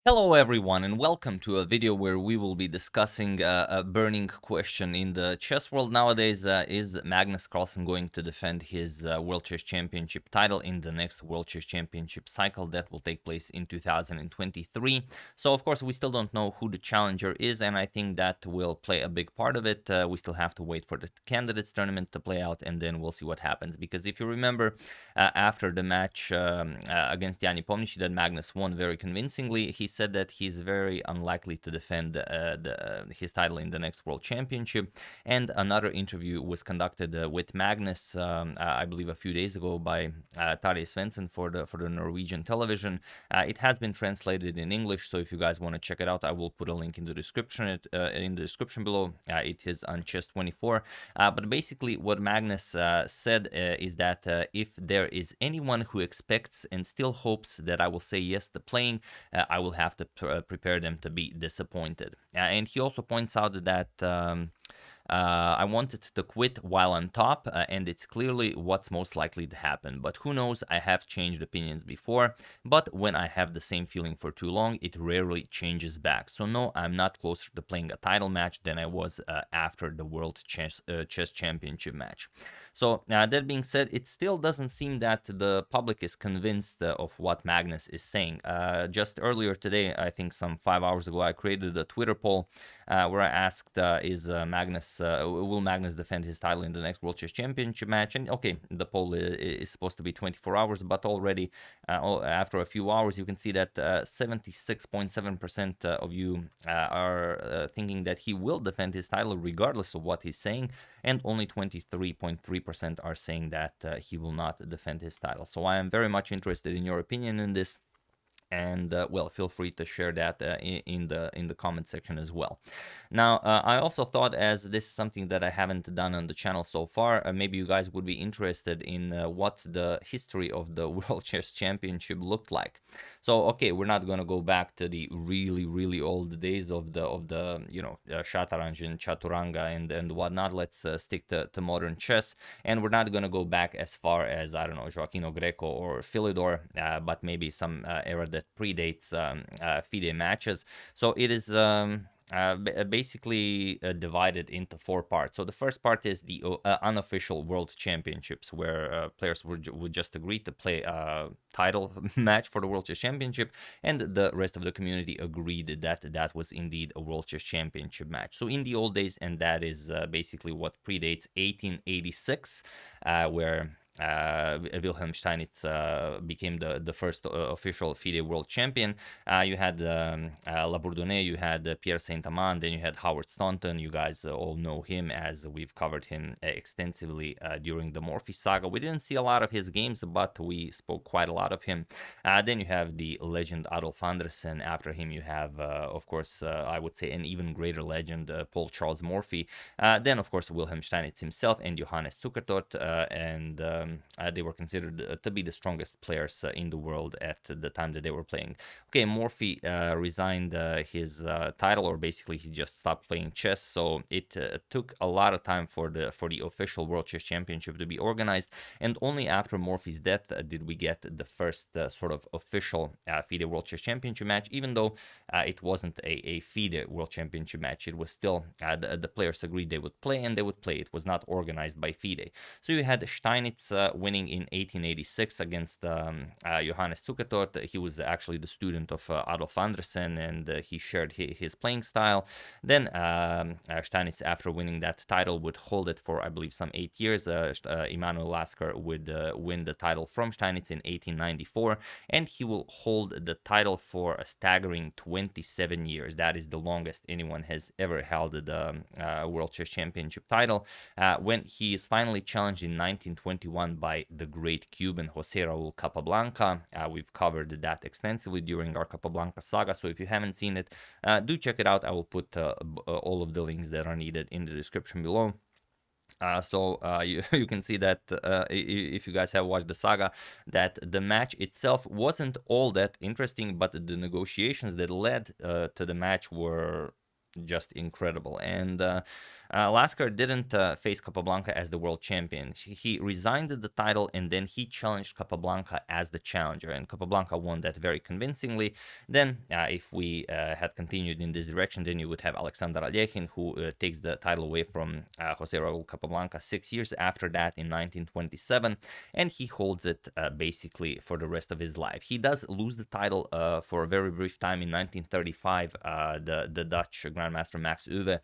Hello everyone and welcome to a video where we will be discussing a burning question in the chess world nowadays. Is Magnus Carlsen going to defend his World Chess Championship title in the next World Chess Championship cycle that will take place in 2023? So of course we still don't know who the challenger is, and I think that will play a big part of it. We still have to wait for the candidates tournament to play out, and then we'll see what happens. Because if you remember, after the match against Yangyi that Magnus won very convincingly, he said that he's very unlikely to defend his title in the next World Championship. And another interview was conducted with Magnus, I believe a few days ago, by Tarjei Svensson for the Norwegian television. It has been translated in English, so if you guys want to check it out, I will put a link in the description below. It is on Chess24. But basically, what Magnus said is that if there is anyone who expects and still hopes that I will say yes to playing, I will have to prepare them to be disappointed. And he also points out that I wanted to quit while on top, and it's clearly what's most likely to happen. But who knows, I have changed opinions before, but when I have the same feeling for too long, it rarely changes back. So no, I'm not closer to playing a title match than I was after the World Chess Championship match. So that being said, it still doesn't seem that the public is convinced of what Magnus is saying. Just earlier today, I think some 5 hours ago, I created a Twitter poll where I asked, will Magnus defend his title in the next World Chess Championship match? And okay, the poll is supposed to be 24 hours, but already after a few hours, you can see that 76.7% of you are thinking that he will defend his title regardless of what he's saying, and only 23.3% are saying that he will not defend his title. So I am very much interested in your opinion in this. And well, feel free to share that in the comment section as well. Now, I also thought, as this is something that I haven't done on the channel so far, maybe you guys would be interested in what the history of the World Chess Championship looked like. So, okay, we're not gonna go back to the really old days of the Shatranj and Chaturanga and whatnot. Let's stick to modern chess, and we're not gonna go back as far as, I don't know, Joaquino Greco or Philidor, but maybe some era that predates FIDE matches. So it is basically divided into 4 parts. So the first part is the unofficial World Championships, where players would just agree to play a title match for the World Chess Championship, and the rest of the community agreed that that was indeed a World Chess Championship match. So in the old days, and that is basically what predates 1886, where Wilhelm Steinitz became the first official FIDE world champion. You had Labourdonnais, you had Pierre Saint-Amand, then you had Howard Staunton. You guys all know him, as we've covered him extensively during the Morphy saga. We didn't see a lot of his games, but we spoke quite a lot of him. Then you have the legend Adolf Anderssen. After him, you have, of course, I would say an even greater legend, Paul Charles Morphy. Then, of course, Wilhelm Steinitz himself and Johannes Zukertort, and they were considered to be the strongest players in the world at the time that they were playing. Okay, Morphy resigned his title, or basically he just stopped playing chess. So it took a lot of time for the official World Chess Championship to be organized, and only after Morphy's death did we get the first sort of official FIDE World Chess Championship match. Even though it wasn't a FIDE World Championship match, it was still the players agreed they would play, and they would play. It was not organized by FIDE. So you had Steinitz winning in 1886 against Johannes Zukertort. He was actually the student of Adolf Anderssen, and he shared his playing style. Then Steinitz, after winning that title, would hold it for, I believe, some 8 years. Immanuel Lasker would win the title from Steinitz in 1894, and he will hold the title for a staggering 27 years. That is the longest anyone has ever held the World Chess Championship title. When he is finally challenged in 1921 by the great Cuban Jose Raul Capablanca. We've covered that extensively during our Capablanca saga, so if you haven't seen it, do check it out. I will put all of the links that are needed in the description below. You can see that if you guys have watched the saga, that the match itself wasn't all that interesting, but the negotiations that led to the match were just incredible. And Lasker didn't face Capablanca as the world champion. He resigned the title and then he challenged Capablanca as the challenger, and Capablanca won that very convincingly. Then, if we had continued in this direction, then you would have Alexander Alechin, who takes the title away from Jose Raul Capablanca 6 years after that in 1927, and he holds it basically for the rest of his life. He does lose the title for a very brief time in 1935. The Dutch Grandmaster Max Uwe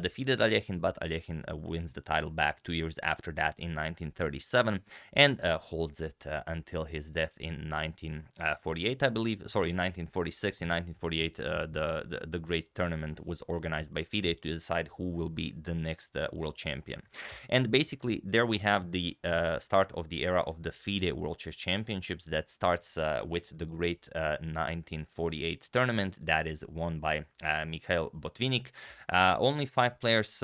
defeated Alechin, but Alechin wins the title back 2 years after that in 1937 and holds it until his death in 1948, I believe. Sorry, 1946. In 1948, the great tournament was organized by FIDE to decide who will be the next world champion. And basically, there we have the start of the era of the FIDE World Chess Championships that starts with the great 1948 tournament that is won by Mikhail Botvinnik. Only 5 players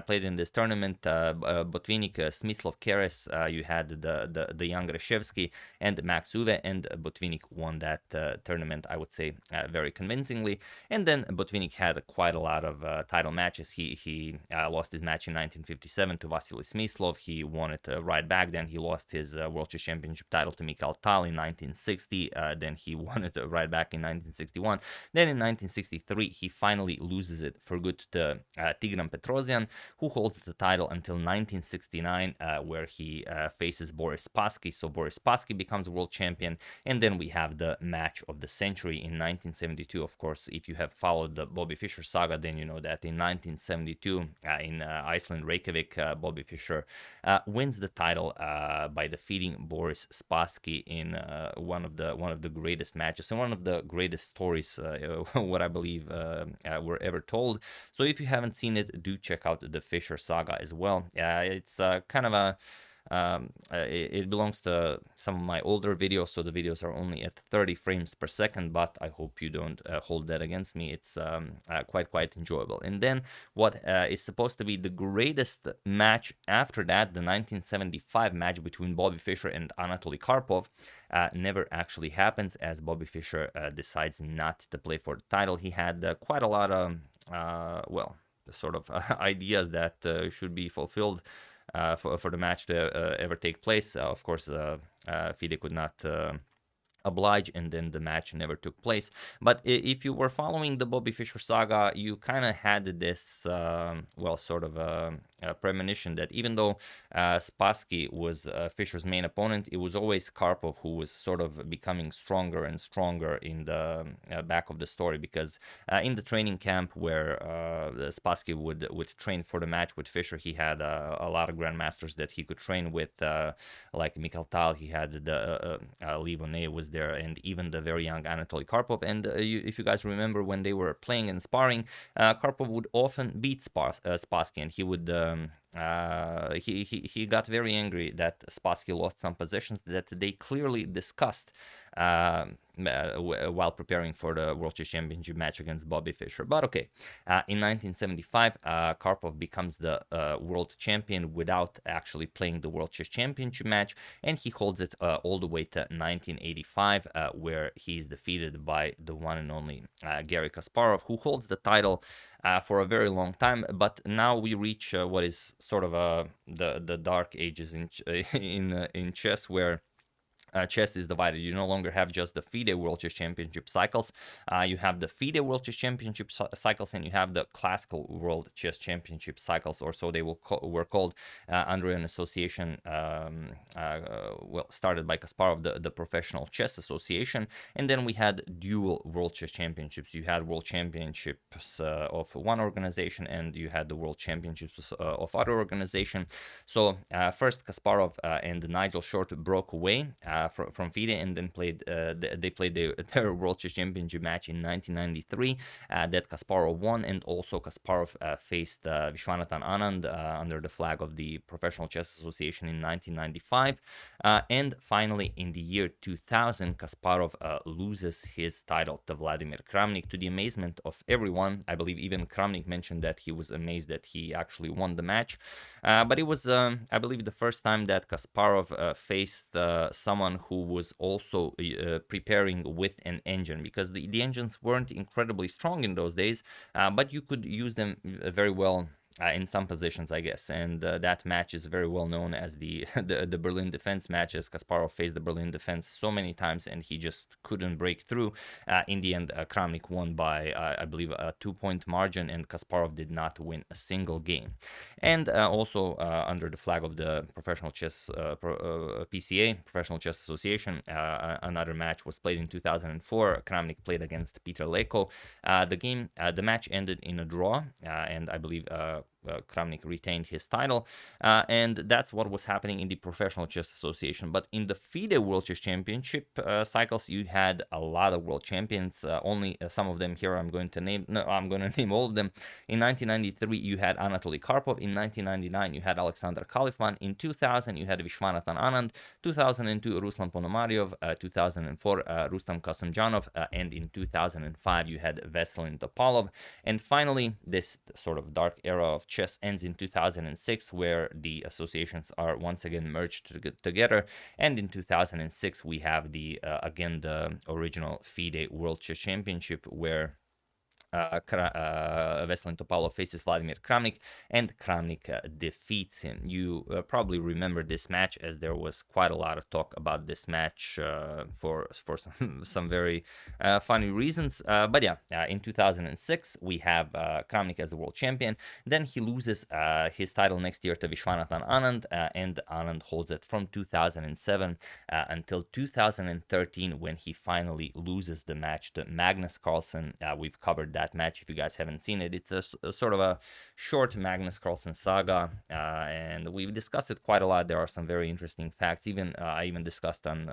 played in this tournament. Botvinnik, Smyslov, Keres, you had the young Reshevsky and Max Uwe, and Botvinnik won that tournament, I would say, very convincingly. And then Botvinnik had quite a lot of title matches. He lost his match in 1957 to Vasily Smyslov. He won it right back. Then he lost his World Chess Championship title to Mikhail Tal in 1960. Then he won it right back in 1961. Then in 1963, he finally loses it for good to Tigran Petrosian, who holds the title until 1969, where he faces Boris Spassky. So Boris Spassky becomes world champion, and then we have the match of the century in 1972. Of course, if you have followed the Bobby Fischer saga, then you know that in 1972 in Iceland, Reykjavik, Bobby Fischer wins the title by defeating Boris Spassky in one of the greatest matches and one of the greatest stories what I believe were ever told. So if you haven't seen it, do check out the Fischer saga as well. It's kind of a it belongs to some of my older videos, so the videos are only at 30 frames per second, but I hope you don't hold that against me. It's quite enjoyable. And then what is supposed to be the greatest match after that, the 1975 match between Bobby Fischer and Anatoly Karpov, never actually happens, as Bobby Fischer decides not to play for the title. He had quite a lot of well, sort of ideas that should be fulfilled for the match to ever take place. Of course, FIDE could not oblige, and then the match never took place. But if you were following the Bobby Fischer saga, you kind of had this, well, sort of a premonition that even though Spassky was Fischer's main opponent, it was always Karpov who was sort of becoming stronger and stronger in the back of the story, because in the training camp where Spassky would train for the match with Fischer, he had a lot of grandmasters that he could train with, like Mikhail Tal. He had the Lee Vonnet was there, and even the very young Anatoly Karpov. And if you guys remember, when they were playing and sparring, Karpov would often beat Spassky, and he would he got very angry that Spassky lost some possessions that they clearly discussed while preparing for the World Chess Championship match against Bobby Fischer. But okay, in 1975, Karpov becomes the world champion without actually playing the World Chess Championship match, and he holds it all the way to 1985, where he's defeated by the one and only Garry Kasparov, who holds the title for a very long time. But now we reach what is sort of the dark ages in chess, where chess is divided. You no longer have just the FIDE World Chess Championship cycles. You have the FIDE World Chess Championship cycles, and you have the Classical World Chess Championship cycles, or so they were called under an association well, started by Kasparov, the Professional Chess Association. And then we had dual World Chess Championships. You had World Championships of one organization, and you had the World Championships of other organization. So first Kasparov and Nigel Short broke away from FIDE, and then they played their World Chess Championship match in 1993 that Kasparov won, and also Kasparov faced Vishwanathan Anand under the flag of the Professional Chess Association in 1995. And finally, in the year 2000, Kasparov loses his title to Vladimir Kramnik, to the amazement of everyone. I believe even Kramnik mentioned that he was amazed that he actually won the match. But it was, I believe, the first time that Kasparov faced someone who was also preparing with an engine, because the engines weren't incredibly strong in those days, but you could use them very well in some positions, I guess. And that match is very well known as the the Berlin defense match, as Kasparov faced the Berlin defense so many times and he just couldn't break through. In the end, Kramnik won by, I believe, a 2-point margin, and Kasparov did not win a single game. And also under the flag of the Professional Chess PCA, Professional Chess Association, another match was played in 2004. Kramnik played against Peter Leko. The match ended in a draw, and I believe Kramnik retained his title, and that's what was happening in the Professional Chess Association. But in the FIDE World Chess Championship cycles, you had a lot of world champions. Only some of them here I'm going to name. No, I'm going to name all of them. In 1993, you had Anatoly Karpov. In 1999, you had Alexander Khalifman. In 2000, you had Vishwanathan Anand. 2002, Ruslan Ponomaryov. 2004, Rustam Kasimdzhanov. And in 2005, you had Veselin Topalov. And finally, this sort of dark era of chess ends in 2006, where the associations are once again merged together. And in 2006, we have again the original FIDE World Chess Championship, where Veselin Topalov faces Vladimir Kramnik, and Kramnik defeats him. You probably remember this match, as there was quite a lot of talk about this match for some very funny reasons. But yeah, in 2006, we have Kramnik as the world champion. Then he loses his title next year to Vishwanathan Anand, and Anand holds it from 2007 until 2013, when he finally loses the match to Magnus Carlsen. We've covered that match. If you guys haven't seen it, it's a sort of a short Magnus Carlsen saga, and we've discussed it quite a lot. There are some very interesting facts. I even discussed on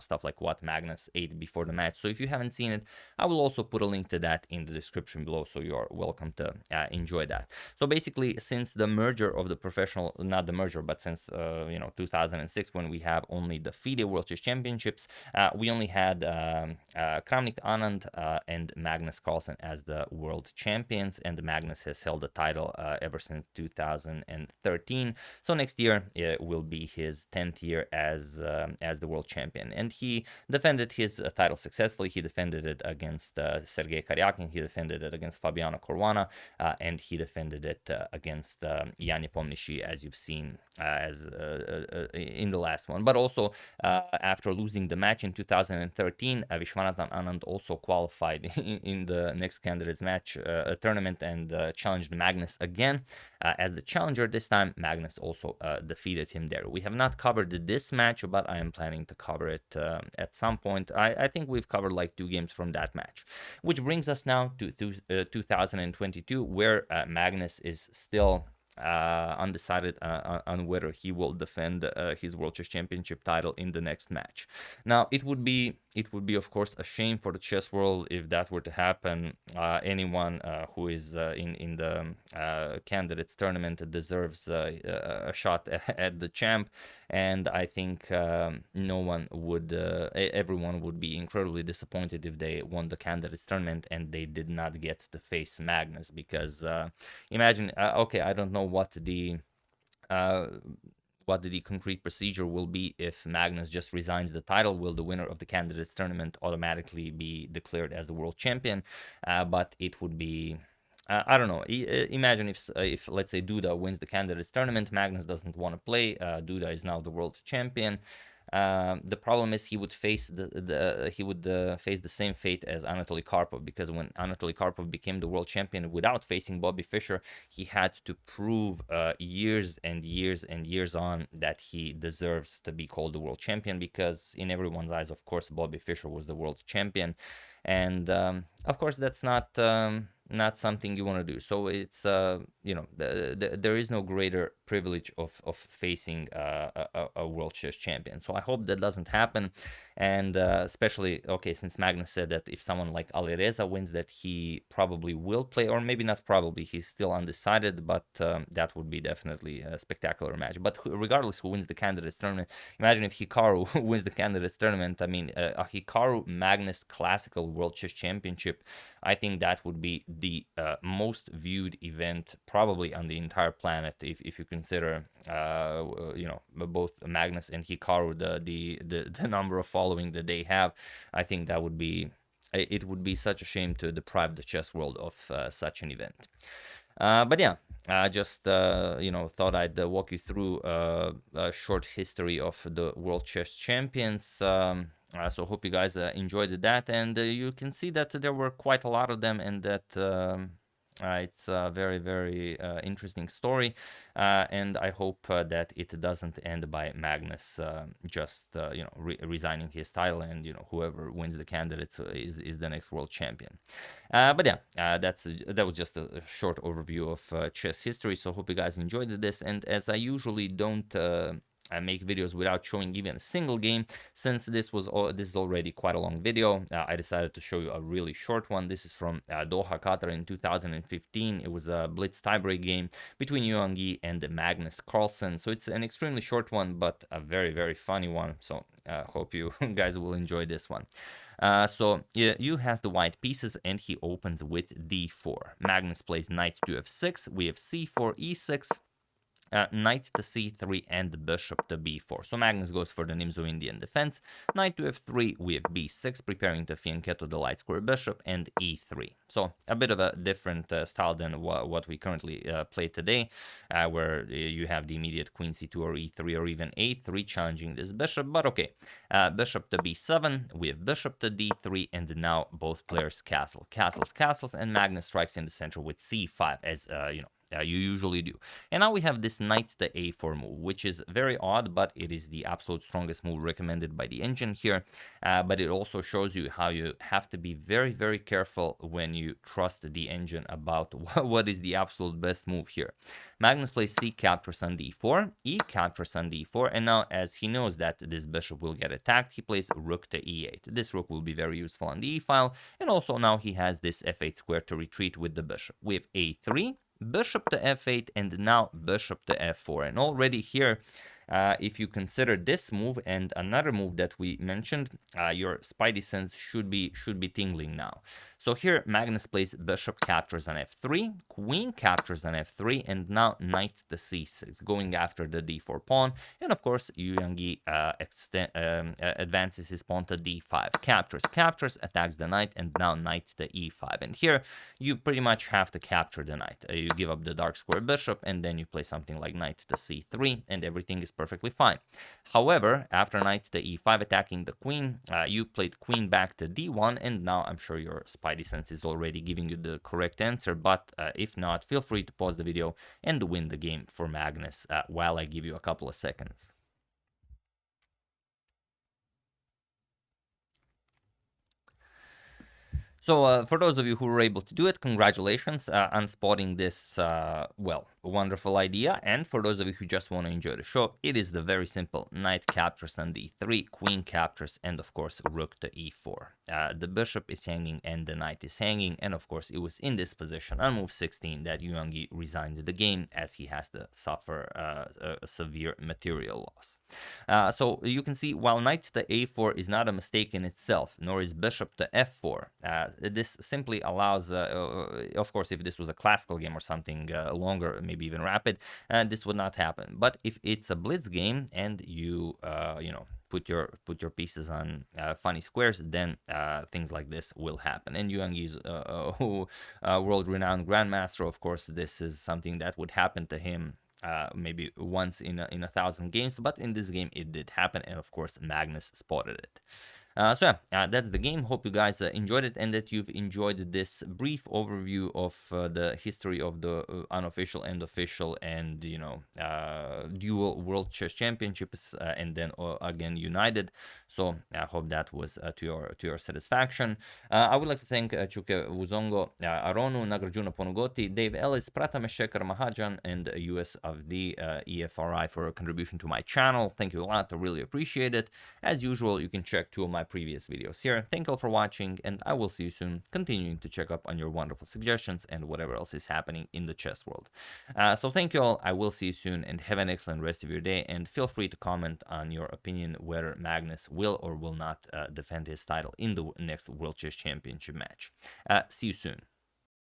stuff like what Magnus ate before the match. So if you haven't seen it, I will also put a link to that in the description below, so you're welcome to enjoy that. So basically, since the merger of the professional, not the merger, but since 2006, when we have only the FIDE World Chess Championships, we only had Kramnik, Anand, and Magnus Carlsen as the world champions, and Magnus has held the title ever since 2013. So next year it will be his 10th year as the world champion, and he defended his title successfully. He defended it against Sergei Karyakin, he defended it against Fabiano Caruana, and he defended it against Yangyi Pomnishi, as you've seen in the last one. But also after losing the match in 2013, Vishwanathan Anand also qualified in the next candidates match tournament and challenged Magnus again as the challenger. This time Magnus also defeated him there. We have not covered this match, but I am planning to cover it at some point. I think we've covered like 2 games from that match, which brings us now to 2022, where Magnus is still undecided on whether he will defend his World Chess Championship title in the next match. Now, it would be of course a shame for the chess world if that were to happen. Anyone who is in the candidates tournament deserves a shot at the champ, and I think everyone would be incredibly disappointed if they won the candidates tournament and they did not get to face Magnus, because imagine, okay, I don't know what the concrete procedure will be if Magnus just resigns the title. Will the winner of the candidates tournament automatically be declared as the world champion? But it would be, I don't know. Imagine if let's say Duda wins the candidates tournament, Magnus doesn't want to play. Duda is now the world champion. The problem is he would face face the same fate as Anatoly Karpov, because when Anatoly Karpov became the world champion without facing Bobby Fischer, he had to prove years and years and years on that he deserves to be called the world champion, because in everyone's eyes, of course, Bobby Fischer was the world champion, and of course that's not something you want to do. So it's there is no greater privilege of facing a world chess champion. So I hope that doesn't happen, and especially, okay, since Magnus said that if someone like Alireza wins, that he probably will play, or maybe not probably, he's still undecided, but that would be definitely a spectacular match. But regardless who wins the candidates tournament, imagine if Hikaru wins the candidates tournament. I mean, a Hikaru Magnus Classical World Chess Championship, I think that would be the most viewed event probably on the entire planet, if you consider both Magnus and Hikaru, the number of following that they have. I think that would be, it would be such a shame to deprive the chess world of such an event. But yeah, thought I'd walk you through a short history of the World Chess Champions. So hope you guys enjoyed that, and you can see that there were quite a lot of them, and that it's a very, very interesting story, and I hope that it doesn't end by Magnus resigning his title, and whoever wins the candidates is the next world champion. But yeah, that was just a short overview of chess history. So hope you guys enjoyed this, and as I usually don't I make videos without showing even a single game. Since this is already quite a long video, I decided to show you a really short one. This is from Doha, Qatar in 2015. It was a blitz tiebreak game between Yangyi and Magnus Carlsen. So it's an extremely short one, but a very, very funny one. So hope you guys will enjoy this one. So Yu has the white pieces, and he opens with d4. Magnus plays knight to f6. We have c4, e6. Knight to c3 and bishop to b4. So Magnus goes for the Nimzo-Indian defense. Knight to f3, we have b6, preparing to fianchetto the light square bishop, and e3. So a bit of a different style than what we currently play today, where you have the immediate queen c2 or e3 or even a3 challenging this bishop. But okay, bishop to b7, we have bishop to d3, and now both players castles, and Magnus strikes in the center with c5, as you usually do. And now we have this knight to a4 move, which is very odd, but it is the absolute strongest move recommended by the engine here. But it also shows you how you have to be very, very careful when you trust the engine about what is the absolute best move here. Magnus plays c captures on d4, e captures on d4, and now as he knows that this bishop will get attacked, he plays rook to e8. This rook will be very useful on the e file, and also now he has this f8 square to retreat with the bishop. We have a3, bishop to f8, and now bishop to f4. And already here, if you consider this move and another move that we mentioned, your spidey sense should be tingling now. So here Magnus plays bishop captures on f3, queen captures on f3, and now knight to c6, going after the d4 pawn. And of course, Yangyi advances his pawn to d5, captures, attacks the knight, and now knight to e5. And here you pretty much have to capture the knight. You give up the dark square bishop, and then you play something like knight to c3, and everything is perfectly fine. However, after knight to e5 attacking the queen, you played queen back to d1, and now I'm sure your spidey sense is already giving you the correct answer, but if not, feel free to pause the video and win the game for Magnus while I give you a couple of seconds. So for those of you who were able to do it, congratulations on spotting this, wonderful idea. And for those of you who just want to enjoy the show, it is the very simple knight captures on d3, queen captures, and of course rook to e4. The bishop is hanging and the knight is hanging, and of course it was in this position on move 16 that Yangyi resigned the game, as he has to suffer a severe material loss. So you can see, while knight to a4 is not a mistake in itself, nor is bishop to f4, this simply allows, of course, if this was a classical game or something longer, maybe even rapid, this would not happen. But if it's a blitz game and you put your pieces on funny squares, then things like this will happen. And Yangyi is world-renowned grandmaster. Of course, this is something that would happen to him maybe once in 1,000 games, but in this game it did happen, and of course Magnus spotted it. So yeah, that's the game. Hope you guys enjoyed it, and that you've enjoyed this brief overview of the history of the unofficial and official and dual World Chess Championships, and then again united. So I hope that was to your satisfaction. I would like to thank Čuke Vuzongo, Aronu, Nagrađuna Ponugoti, Dave Ellis, Pratame Shekhar Mahajan, and US of the EFRI for a contribution to my channel. Thank you a lot. I really appreciate it. As usual, you can check 2 of my previous videos here. Thank you all for watching, and I will see you soon, continuing to check up on your wonderful suggestions and whatever else is happening in the chess world. So thank you all. I will see you soon, and have an excellent rest of your day, and feel free to comment on your opinion whether Magnus will or will not defend his title in the next World Chess Championship match. See you soon.